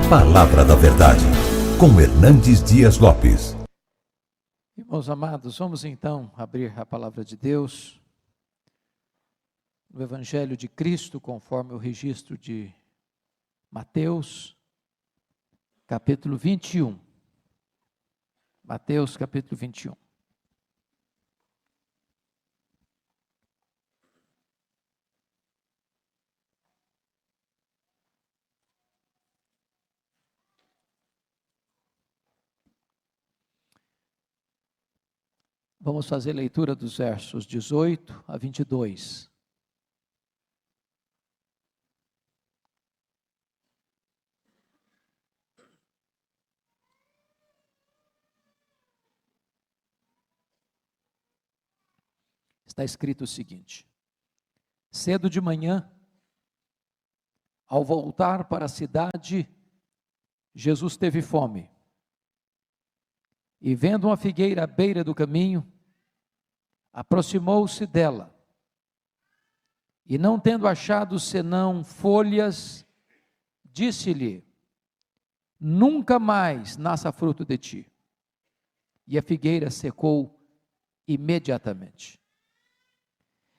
Palavra da Verdade, com Hernandes Dias Lopes. Irmãos amados, vamos então abrir a palavra de Deus no Evangelho de Cristo, conforme o registro de Mateus, capítulo 21. Mateus, capítulo 21. Vamos fazer leitura dos versos 18 a 22. Está escrito o seguinte: cedo de manhã, ao voltar para a cidade, Jesus teve fome. E vendo uma figueira à beira do caminho, aproximou-se dela. E não tendo achado senão folhas, disse-lhe: nunca mais nasça fruto de ti. E a figueira secou imediatamente.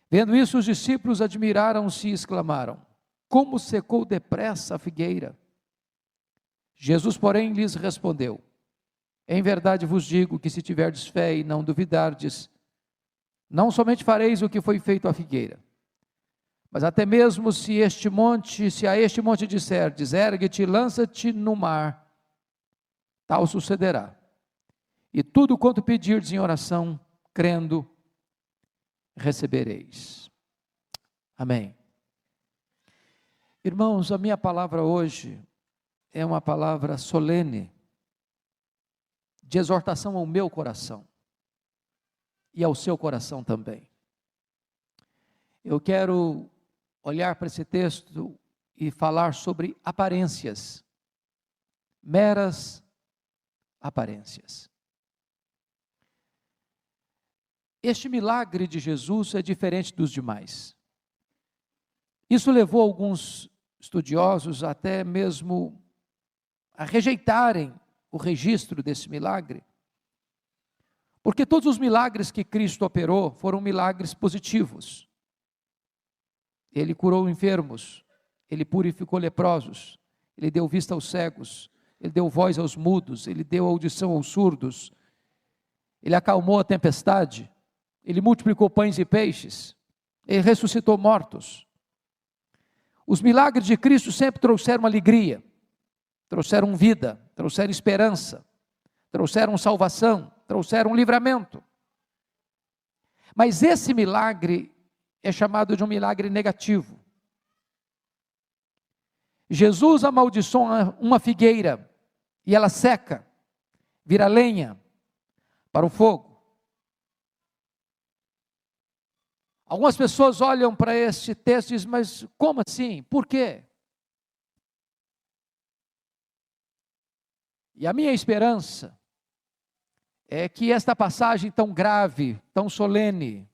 Vendo isso, os discípulos admiraram-se e exclamaram: como secou depressa a figueira? Jesus, porém, lhes respondeu: em verdade vos digo que se tiverdes fé e não duvidardes, não somente fareis o que foi feito à figueira, mas até mesmo se a este monte disserdes: ergue-te e lança-te no mar, tal sucederá. E tudo quanto pedirdes em oração, crendo, recebereis. Amém. Irmãos, a minha palavra hoje é uma palavra solene, de exortação ao meu coração e ao seu coração também. Eu quero olhar para esse texto e falar sobre aparências, meras aparências. Este milagre de Jesus é diferente dos demais. Isso levou alguns estudiosos até mesmo a rejeitarem o registro desse milagre, porque todos os milagres que Cristo operou foram milagres positivos. Ele curou enfermos, ele purificou leprosos, ele deu vista aos cegos, ele deu voz aos mudos, ele deu audição aos surdos, ele acalmou a tempestade, ele multiplicou pães e peixes, ele ressuscitou mortos. Os milagres de Cristo sempre trouxeram alegria, trouxeram vida, trouxeram esperança, trouxeram salvação, trouxeram livramento. Mas esse milagre é chamado de um milagre negativo. Jesus amaldiçoa uma figueira e ela seca, vira lenha para o fogo. Algumas pessoas olham para este texto e dizem: mas como assim? Por quê? E a minha esperança é que esta passagem tão grave, tão solene,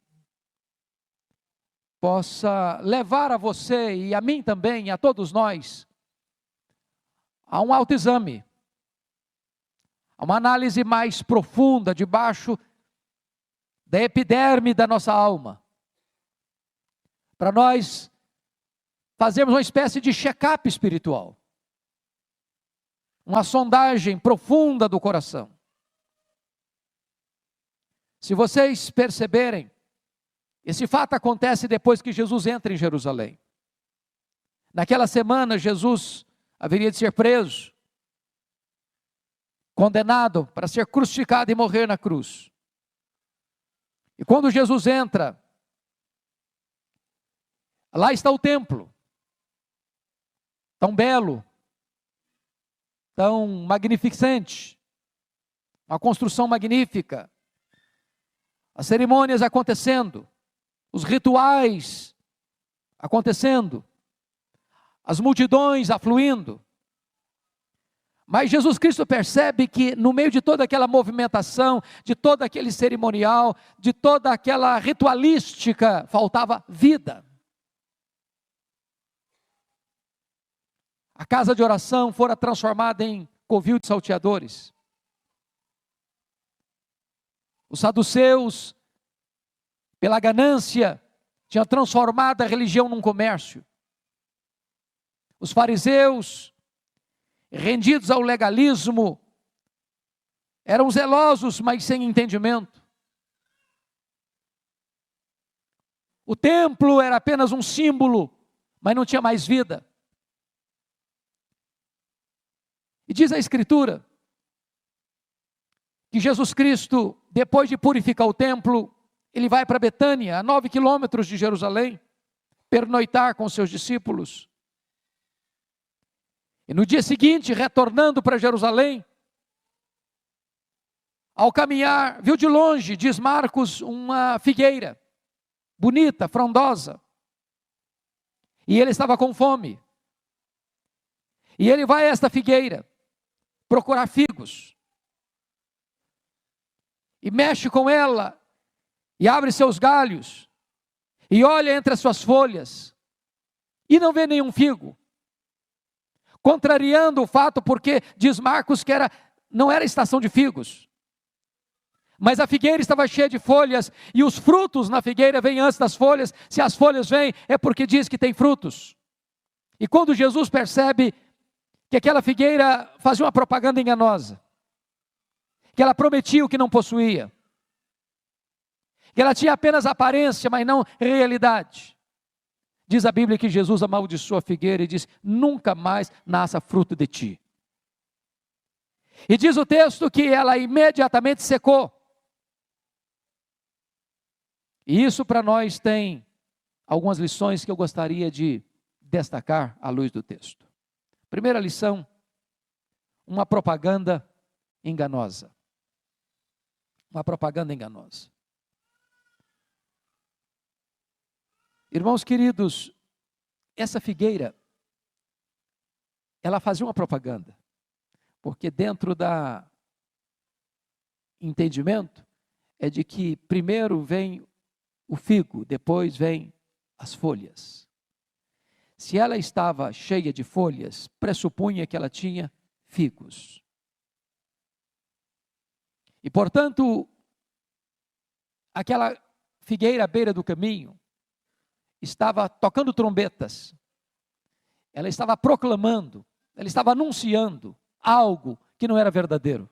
possa levar a você e a mim também, a todos nós, a um autoexame, a uma análise mais profunda, debaixo da epiderme da nossa alma, para nós fazermos uma espécie de check-up espiritual, uma sondagem profunda do coração. Se vocês perceberem, esse fato acontece depois que Jesus entra em Jerusalém. Naquela semana, Jesus haveria de ser preso, condenado para ser crucificado e morrer na cruz. E quando Jesus entra, lá está o templo, tão belo, tão magnificente, uma construção magnífica, as cerimônias acontecendo, os rituais acontecendo, as multidões afluindo. Mas Jesus Cristo percebe que no meio de toda aquela movimentação, de todo aquele cerimonial, de toda aquela ritualística, faltava vida. A casa de oração fora transformada em covil de salteadores. Os saduceus, pela ganância, tinham transformado a religião num comércio. Os fariseus, rendidos ao legalismo, eram zelosos, mas sem entendimento. O templo era apenas um símbolo, mas não tinha mais vida. E diz a Escritura que Jesus Cristo, depois de purificar o templo, ele vai para Betânia, a 9 quilômetros de Jerusalém, pernoitar com seus discípulos. E no dia seguinte, retornando para Jerusalém, ao caminhar, viu de longe, diz Marcos, uma figueira, bonita, frondosa. E ele estava com fome. E ele vai a esta figueira, procurar figos. E mexe com ela, e abre seus galhos, e olha entre as suas folhas, e não vê nenhum figo. Contrariando o fato, porque diz Marcos que não era estação de figos. Mas a figueira estava cheia de folhas, e os frutos na figueira vêm antes das folhas. Se as folhas vêm, é porque diz que tem frutos. E quando Jesus percebe que aquela figueira fazia uma propaganda enganosa, que ela prometia o que não possuía, que ela tinha apenas aparência, mas não realidade, diz a Bíblia que Jesus amaldiçoou a figueira e diz: nunca mais nasça fruto de ti. E diz o texto que ela imediatamente secou. E isso para nós tem algumas lições que eu gostaria de destacar à luz do texto. Primeira lição: uma propaganda enganosa. Uma propaganda enganosa. Irmãos queridos, essa figueira, ela fazia uma propaganda, porque dentro da entendimento é de que primeiro vem o figo, depois vem as folhas. Se ela estava cheia de folhas, pressupunha que ela tinha figos. E portanto, aquela figueira à beira do caminho estava tocando trombetas, ela estava proclamando, ela estava anunciando algo que não era verdadeiro.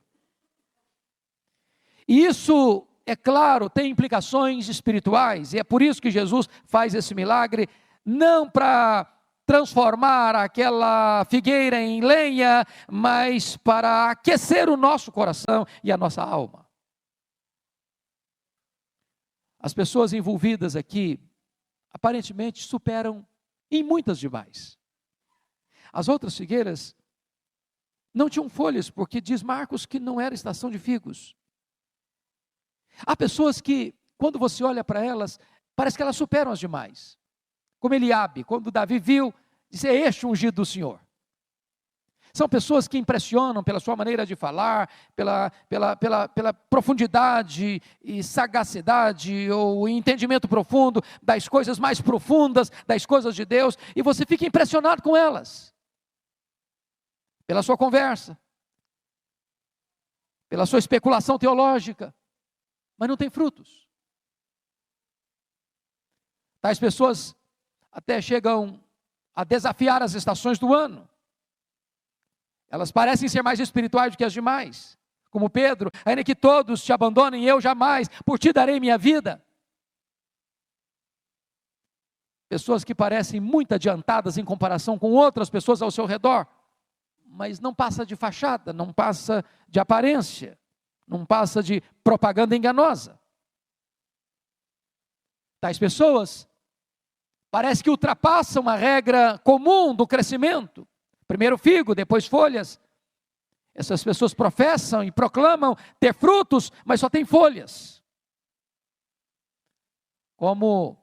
E isso, é claro, tem implicações espirituais, e é por isso que Jesus faz esse milagre, não para transformar aquela figueira em lenha, mas para aquecer o nosso coração e a nossa alma. As pessoas envolvidas aqui, aparentemente, superam em muitas demais. As outras figueiras não tinham folhas, porque diz Marcos que não era estação de figos. Há pessoas que, quando você olha para elas, parece que elas superam as demais. Como Eliabe, quando Davi viu, disse: é este o ungido do Senhor. São pessoas que impressionam pela sua maneira de falar, pela profundidade e sagacidade, ou entendimento profundo das coisas mais profundas, das coisas de Deus, e você fica impressionado com elas. Pela sua conversa, pela sua especulação teológica, mas não tem frutos. Tais pessoas até chegam a desafiar as estações do ano. Elas parecem ser mais espirituais do que as demais. Como Pedro: ainda que todos te abandonem, eu jamais, por ti darei minha vida. Pessoas que parecem muito adiantadas em comparação com outras pessoas ao seu redor, mas não passa de fachada, não passa de aparência, não passa de propaganda enganosa. Tais pessoas parece que ultrapassam a regra comum do crescimento. Primeiro figo, depois folhas. Essas pessoas professam e proclamam ter frutos, mas só tem folhas. Como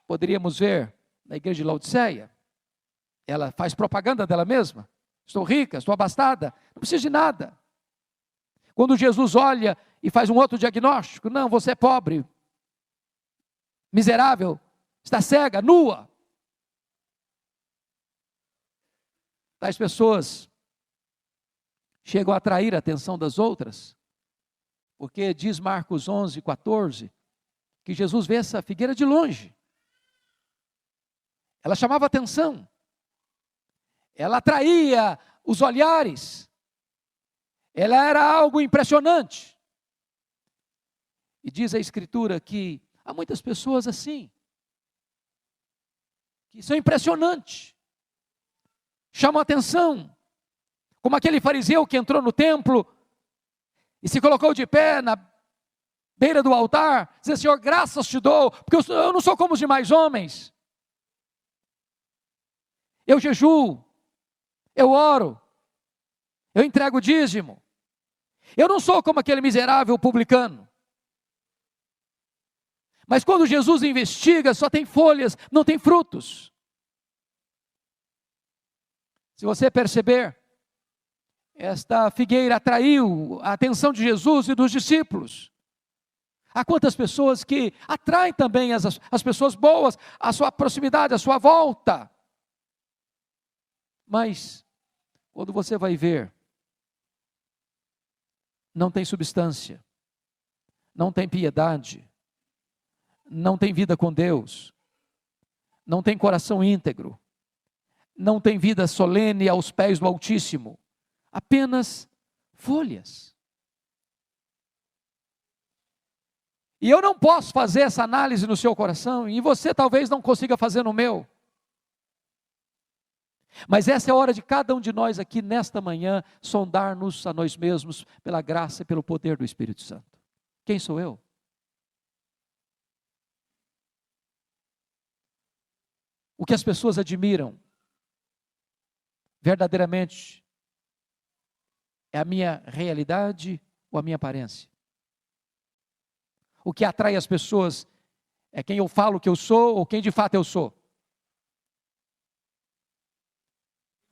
poderíamos ver na igreja de Laodiceia, ela faz propaganda dela mesma: estou rica, estou abastada, não preciso de nada. Quando Jesus olha e faz um outro diagnóstico: não, você é pobre, miserável, está cega, nua. Tais pessoas chegam a atrair a atenção das outras, porque diz Marcos 11:14, que Jesus vê essa figueira de longe. Ela chamava atenção, ela atraía os olhares, ela era algo impressionante. E diz a Escritura que há muitas pessoas assim, que são impressionantes, chamam atenção, como aquele fariseu que entrou no templo e se colocou de pé na beira do altar, dizendo: Senhor, graças te dou, porque eu não sou como os demais homens. Eu jejuo, eu oro, eu entrego o dízimo. Eu não sou como aquele miserável publicano. Mas quando Jesus investiga, só tem folhas, não tem frutos. Se você perceber, esta figueira atraiu a atenção de Jesus e dos discípulos. Há quantas pessoas que atraem também as pessoas boas, a sua proximidade, a sua volta. Mas, quando você vai ver, não tem substância, não tem piedade, não tem vida com Deus, não tem coração íntegro, não tem vida solene aos pés do Altíssimo, apenas folhas. E eu não posso fazer essa análise no seu coração, e você talvez não consiga fazer no meu. Mas essa é a hora de cada um de nós aqui nesta manhã sondar-nos a nós mesmos pela graça e pelo poder do Espírito Santo. Quem sou eu? O que as pessoas admiram verdadeiramente é a minha realidade ou a minha aparência? O que atrai as pessoas é quem eu falo que eu sou ou quem de fato eu sou?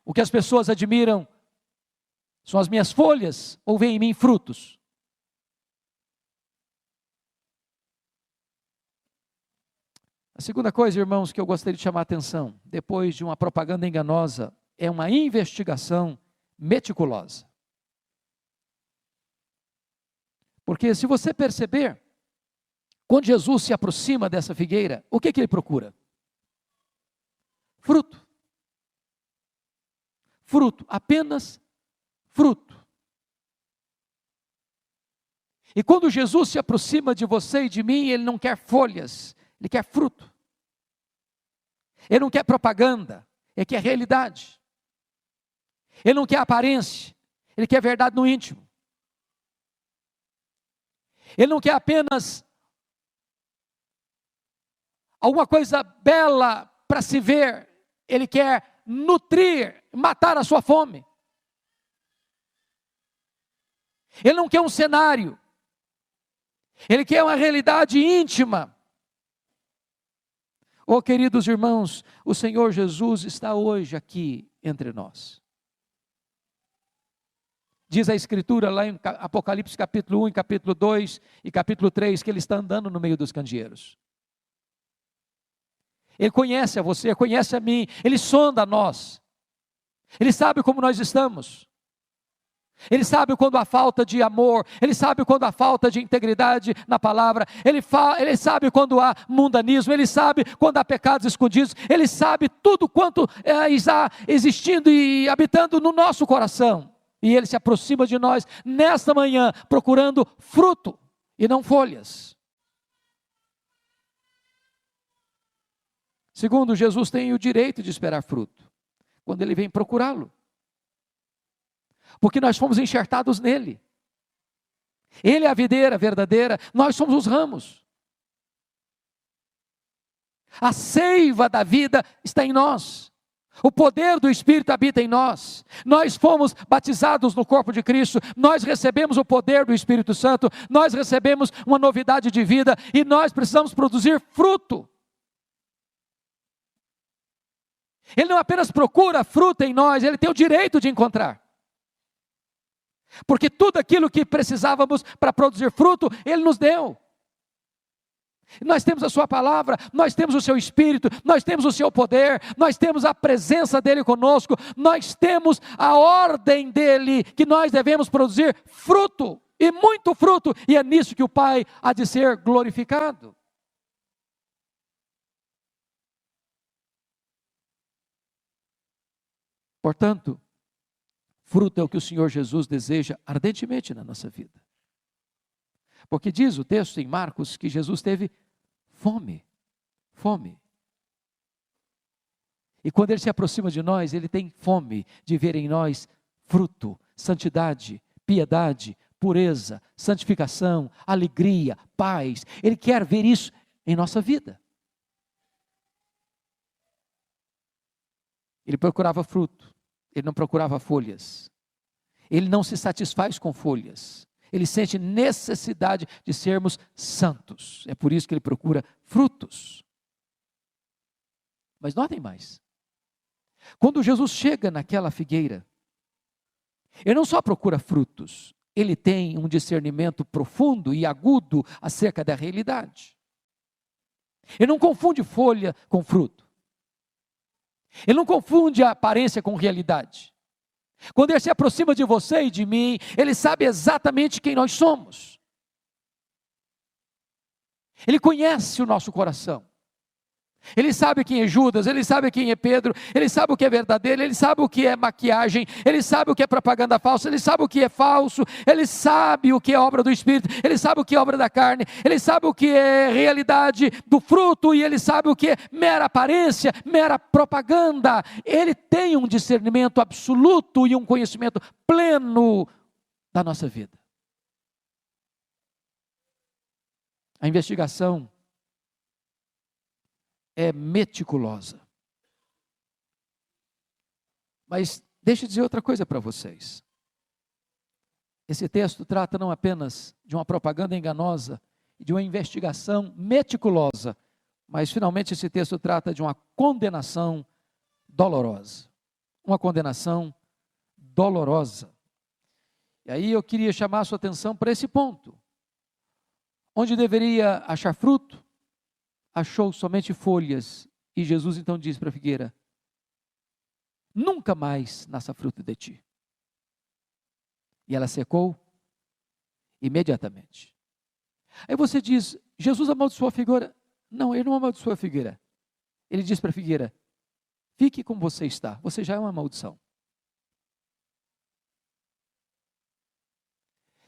O que as pessoas admiram são as minhas folhas ou veem em mim frutos? A segunda coisa, irmãos, que eu gostaria de chamar a atenção, depois de uma propaganda enganosa, é uma investigação meticulosa. Porque se você perceber, quando Jesus se aproxima dessa figueira, o que ele procura? Fruto. Fruto, apenas fruto. E quando Jesus se aproxima de você e de mim, ele não quer folhas, ele quer fruto. Ele não quer propaganda, ele quer realidade. Ele não quer aparência, ele quer verdade no íntimo. Ele não quer apenas alguma coisa bela para se ver, ele quer nutrir, matar a sua fome. Ele não quer um cenário, ele quer uma realidade íntima. Oh, queridos irmãos, o Senhor Jesus está hoje aqui entre nós. Diz a Escritura lá em Apocalipse capítulo 1, capítulo 2 e capítulo 3, que ele está andando no meio dos candeeiros. Ele conhece a você, conhece a mim, ele sonda a nós. Ele sabe como nós estamos. Ele sabe quando há falta de amor, ele sabe quando há falta de integridade na palavra, ele sabe quando há mundanismo, ele sabe quando há pecados escondidos, ele sabe tudo quanto está existindo e habitando no nosso coração. E ele se aproxima de nós nesta manhã, procurando fruto e não folhas. Segundo, Jesus tem o direito de esperar fruto, quando ele vem procurá-lo. Porque nós fomos enxertados nele. Ele é a videira verdadeira, nós somos os ramos. A seiva da vida está em nós. O poder do Espírito habita em nós. Nós fomos batizados no corpo de Cristo. Nós recebemos o poder do Espírito Santo. Nós recebemos uma novidade de vida. E nós precisamos produzir fruto. Ele não apenas procura fruta em nós, ele tem o direito de encontrar. Porque tudo aquilo que precisávamos para produzir fruto, ele nos deu. Nós temos a sua palavra, nós temos o seu Espírito, nós temos o seu poder, nós temos a presença dele conosco, nós temos a ordem dele, que nós devemos produzir fruto, e muito fruto, e é nisso que o Pai há de ser glorificado. Portanto, fruto é o que o Senhor Jesus deseja ardentemente na nossa vida. Porque diz o texto em Marcos que Jesus teve fome. E quando Ele se aproxima de nós, Ele tem fome de ver em nós fruto, santidade, piedade, pureza, santificação, alegria, paz. Ele quer ver isso em nossa vida. Ele procurava fruto, Ele não procurava folhas. Ele não se satisfaz com folhas. Ele sente necessidade de sermos santos. É por isso que ele procura frutos. Mas notem mais. Quando Jesus chega naquela figueira, ele não só procura frutos, ele tem um discernimento profundo e agudo acerca da realidade. Ele não confunde folha com fruto. Ele não confunde a aparência com realidade. Quando Ele se aproxima de você e de mim, Ele sabe exatamente quem nós somos. Ele conhece o nosso coração. Ele sabe quem é Judas, Ele sabe quem é Pedro, Ele sabe o que é verdadeiro, Ele sabe o que é maquiagem, Ele sabe o que é propaganda falsa, Ele sabe o que é falso, Ele sabe o que é obra do Espírito, Ele sabe o que é obra da carne, Ele sabe o que é realidade do fruto e Ele sabe o que é mera aparência, mera propaganda. Ele tem um discernimento absoluto e um conhecimento pleno da nossa vida. A investigação é meticulosa. Mas deixa eu dizer outra coisa para vocês. Esse texto trata não apenas de uma propaganda enganosa e de uma investigação meticulosa, mas finalmente esse texto trata de uma condenação dolorosa. Uma condenação dolorosa. E aí eu queria chamar a sua atenção para esse ponto. Onde deveria achar fruto, achou somente folhas, e Jesus então diz para a figueira: nunca mais nasça fruto de ti. E ela secou imediatamente. Aí você diz: Jesus amaldiçoou a figueira. Não, Ele não amaldiçoou a figueira. Ele diz para a figueira: fique como você está, você já é uma maldição.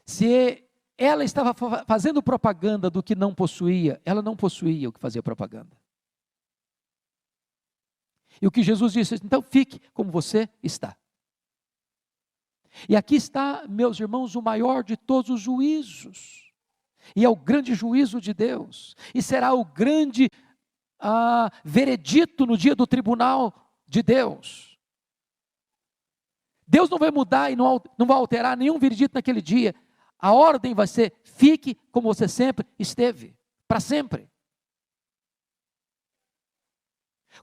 Se ela estava fazendo propaganda do que não possuía, ela não possuía o que fazia propaganda. E o que Jesus disse: então fique como você está. E aqui está, meus irmãos, o maior de todos os juízos. E é o grande juízo de Deus. E será o grande veredito no dia do tribunal de Deus. Deus não vai mudar e não vai alterar nenhum veredito naquele dia. A ordem vai ser: fique como você sempre esteve, para sempre.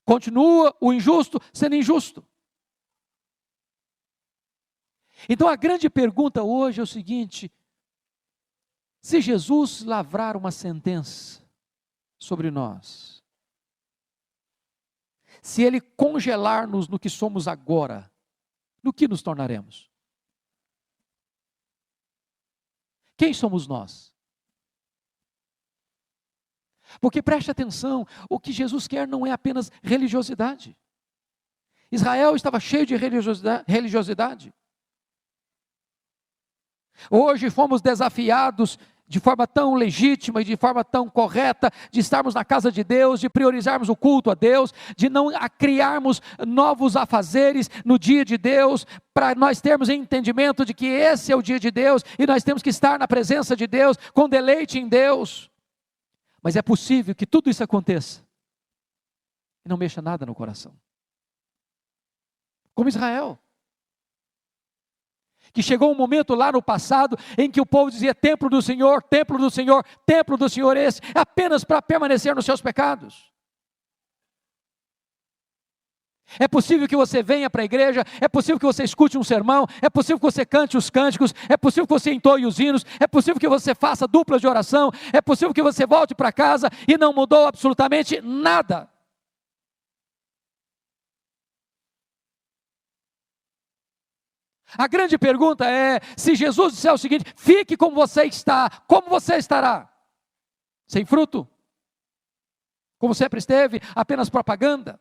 Continua o injusto sendo injusto. Então a grande pergunta hoje é o seguinte: se Jesus lavrar uma sentença sobre nós, se Ele congelar-nos no que somos agora, no que nos tornaremos? Quem somos nós? Porque preste atenção, o que Jesus quer não é apenas religiosidade. Israel estava cheio de religiosidade. Hoje fomos desafiados de forma tão legítima e de forma tão correta, de estarmos na casa de Deus, de priorizarmos o culto a Deus, de não criarmos novos afazeres no dia de Deus, para nós termos entendimento de que esse é o dia de Deus, e nós temos que estar na presença de Deus, com deleite em Deus. Mas é possível que tudo isso aconteça e não mexa nada no coração. Como Israel, que chegou um momento lá no passado em que o povo dizia: templo do Senhor, templo do Senhor, templo do Senhor esse, apenas para permanecer nos seus pecados. É possível que você venha para a igreja, é possível que você escute um sermão, é possível que você cante os cânticos, é possível que você entoie os hinos, é possível que você faça duplas de oração, é possível que você volte para casa e não mudou absolutamente nada. A grande pergunta é, se Jesus disser o seguinte: fique como você está, como você estará? Sem fruto? Como sempre esteve, apenas propaganda?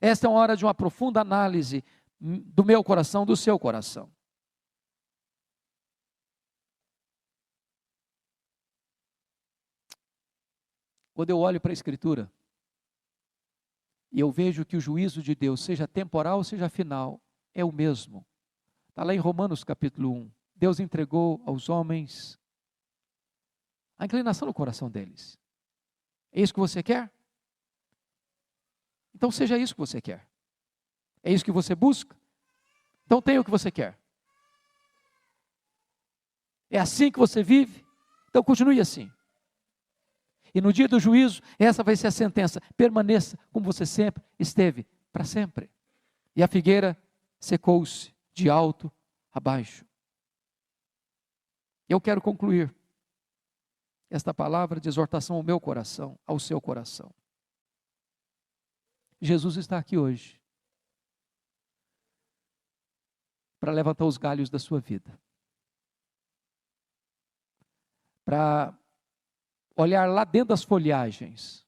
Esta é uma hora de uma profunda análise do meu coração, do seu coração. Quando eu olho para a Escritura, e eu vejo que o juízo de Deus, seja temporal, seja final, é o mesmo. Está lá em Romanos capítulo 1. Deus entregou aos homens a inclinação no coração deles. É isso que você quer? Então seja isso que você quer. É isso que você busca? Então tenha o que você quer. É assim que você vive? Então continue assim. E no dia do juízo, essa vai ser a sentença: permaneça como você sempre esteve, para sempre. E a figueira secou-se de alto a baixo. Eu quero concluir esta palavra de exortação ao meu coração, ao seu coração. Jesus está aqui hoje para levantar os galhos da sua vida, para olhar lá dentro das folhagens,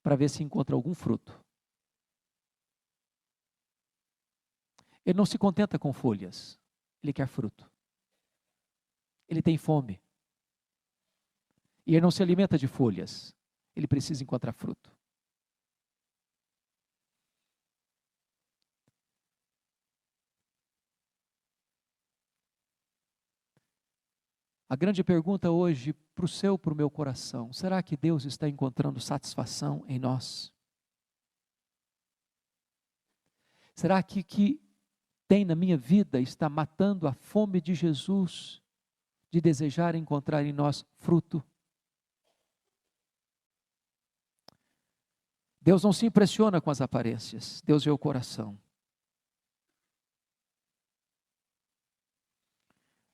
para ver se encontra algum fruto. Ele não se contenta com folhas, ele quer fruto. Ele tem fome. E ele não se alimenta de folhas, ele precisa encontrar fruto. A grande pergunta hoje para o seu, para o meu coração: será que Deus está encontrando satisfação em nós? Será que o que tem na minha vida está matando a fome de Jesus, de desejar encontrar em nós fruto? Deus não se impressiona com as aparências, Deus vê o coração.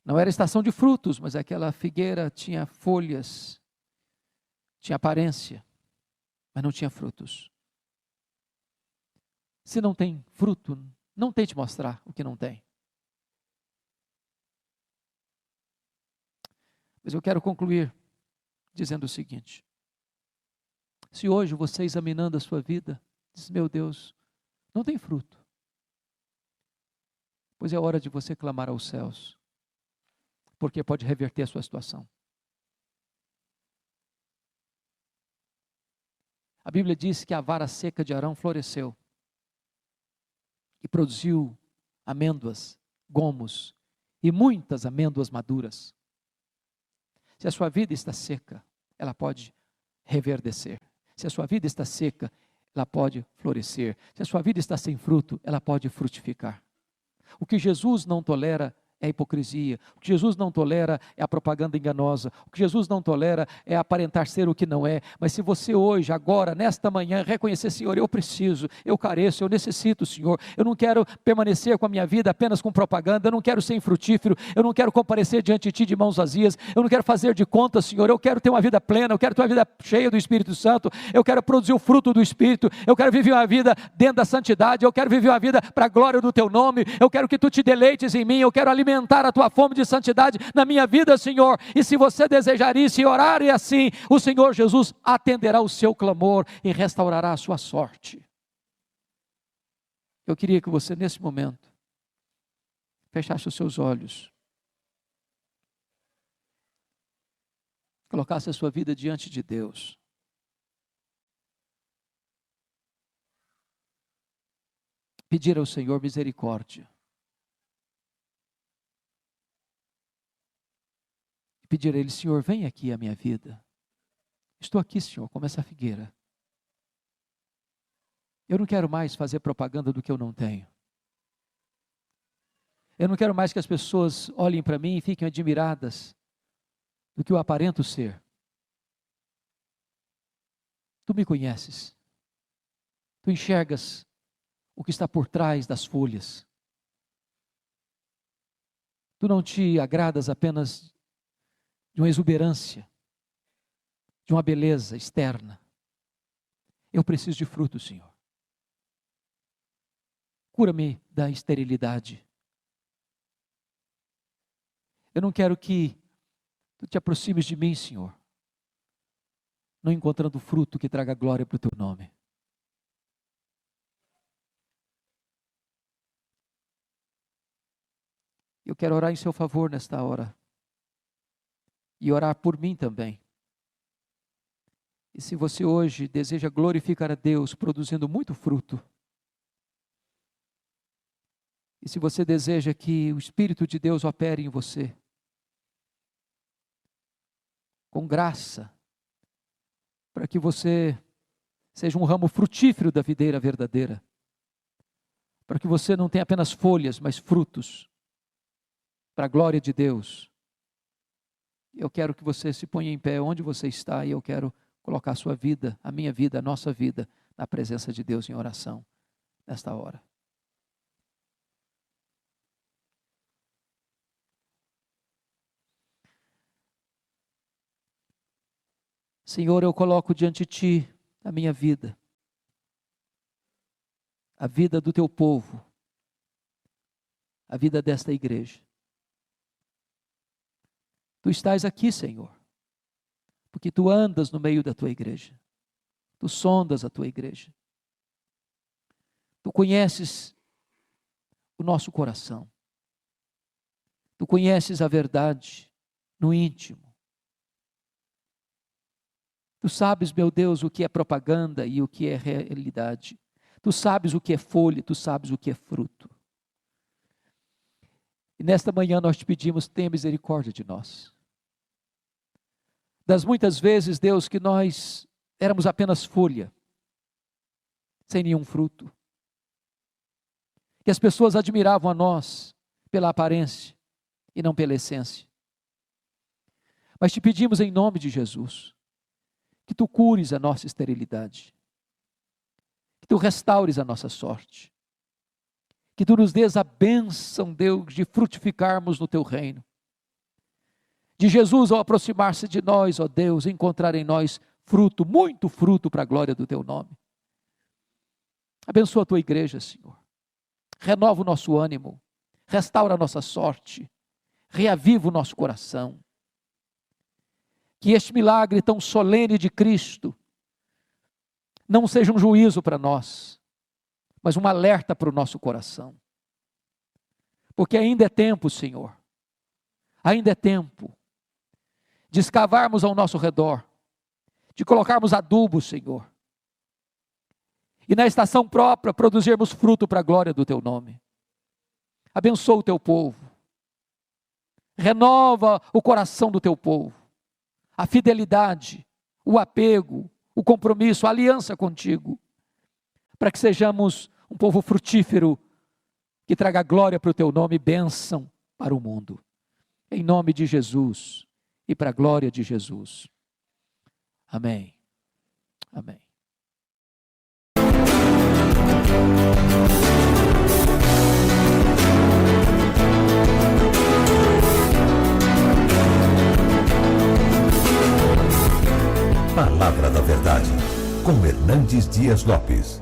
Não era estação de frutos, mas aquela figueira tinha folhas, tinha aparência, mas não tinha frutos. Se não tem fruto, não tente mostrar o que não tem. Mas eu quero concluir dizendo o seguinte: se hoje você, examinando a sua vida, diz: meu Deus, não tem fruto, pois é hora de você clamar aos céus, porque pode reverter a sua situação. A Bíblia diz que a vara seca de Arão floresceu e produziu amêndoas, gomos e muitas amêndoas maduras. Se a sua vida está seca, ela pode reverdecer. Se a sua vida está seca, ela pode florescer. Se a sua vida está sem fruto, ela pode frutificar. O que Jesus não tolera é a hipocrisia. O que Jesus não tolera é a propaganda enganosa. O que Jesus não tolera é aparentar ser o que não é. Mas se você hoje, agora, nesta manhã, reconhecer: Senhor, eu preciso, eu careço, eu necessito, Senhor. Eu não quero permanecer com a minha vida apenas com propaganda. Eu não quero ser infrutífero. Eu não quero comparecer diante de Ti de mãos vazias. Eu não quero fazer de conta, Senhor. Eu quero ter uma vida plena. Eu quero ter uma vida cheia do Espírito Santo. Eu quero produzir o fruto do Espírito. Eu quero viver uma vida dentro da santidade. Eu quero viver uma vida para a glória do Teu nome. Eu quero que Tu te deleites em mim. Eu quero alimentar a Tua fome de santidade na minha vida, Senhor. E se você desejar isso e orar e assim, o Senhor Jesus atenderá o seu clamor e restaurará a sua sorte. Eu queria que você, nesse momento, fechasse os seus olhos, colocasse a sua vida diante de Deus. Pedir ao Senhor misericórdia. Pedir a Ele: Senhor, vem aqui a minha vida. Estou aqui, Senhor, como essa figueira. Eu não quero mais fazer propaganda do que eu não tenho. Eu não quero mais que as pessoas olhem para mim e fiquem admiradas do que eu aparento ser. Tu me conheces. Tu enxergas o que está por trás das folhas. Tu não te agradas apenas de uma exuberância, de uma beleza externa. Eu preciso de fruto, Senhor. Cura-me da esterilidade. Eu não quero que Tu te aproximes de mim, Senhor, não encontrando fruto que traga glória para o Teu nome. Eu quero orar em Seu favor nesta hora. E orar por mim também. E se você hoje deseja glorificar a Deus produzindo muito fruto, e se você deseja que o Espírito de Deus opere em você, com graça, para que você seja um ramo frutífero da videira verdadeira, para que você não tenha apenas folhas, mas frutos, para a glória de Deus. Eu quero que você se ponha em pé onde você está, e eu quero colocar a sua vida, a minha vida, a nossa vida, na presença de Deus em oração, nesta hora. Senhor, eu coloco diante de Ti a minha vida, a vida do Teu povo, a vida desta igreja. Tu estás aqui, Senhor, porque Tu andas no meio da Tua igreja, Tu sondas a Tua igreja, Tu conheces o nosso coração, Tu conheces a verdade no íntimo. Tu sabes, meu Deus, o que é propaganda e o que é realidade. Tu sabes o que é folha, Tu sabes o que é fruto. E nesta manhã nós Te pedimos, tenha misericórdia de nós. Das muitas vezes, Deus, que nós éramos apenas folha, sem nenhum fruto. Que as pessoas admiravam a nós pela aparência e não pela essência. Mas Te pedimos em nome de Jesus, que Tu cures a nossa esterilidade, que Tu restaures a nossa sorte, que Tu nos dês a bênção, Deus, de frutificarmos no Teu reino, de Jesus ao aproximar-se de nós, ó Deus, encontrar em nós fruto, muito fruto para a glória do Teu nome. Abençoa a Tua igreja, Senhor, renova o nosso ânimo, restaura a nossa sorte, reaviva o nosso coração. Que este milagre tão solene de Cristo não seja um juízo para nós, mas um alerta para o nosso coração. Porque ainda é tempo, Senhor, ainda é tempo de escavarmos ao nosso redor, de colocarmos adubo, Senhor, e na estação própria produzirmos fruto para a glória do Teu nome. Abençoa o Teu povo, renova o coração do Teu povo, a fidelidade, o apego, o compromisso, a aliança contigo, para que sejamos um povo frutífero, que traga glória para o Teu nome e bênção para o mundo. Em nome de Jesus e para a glória de Jesus. Amém. Amém. Palavra da Verdade, com Hernandes Dias Lopes.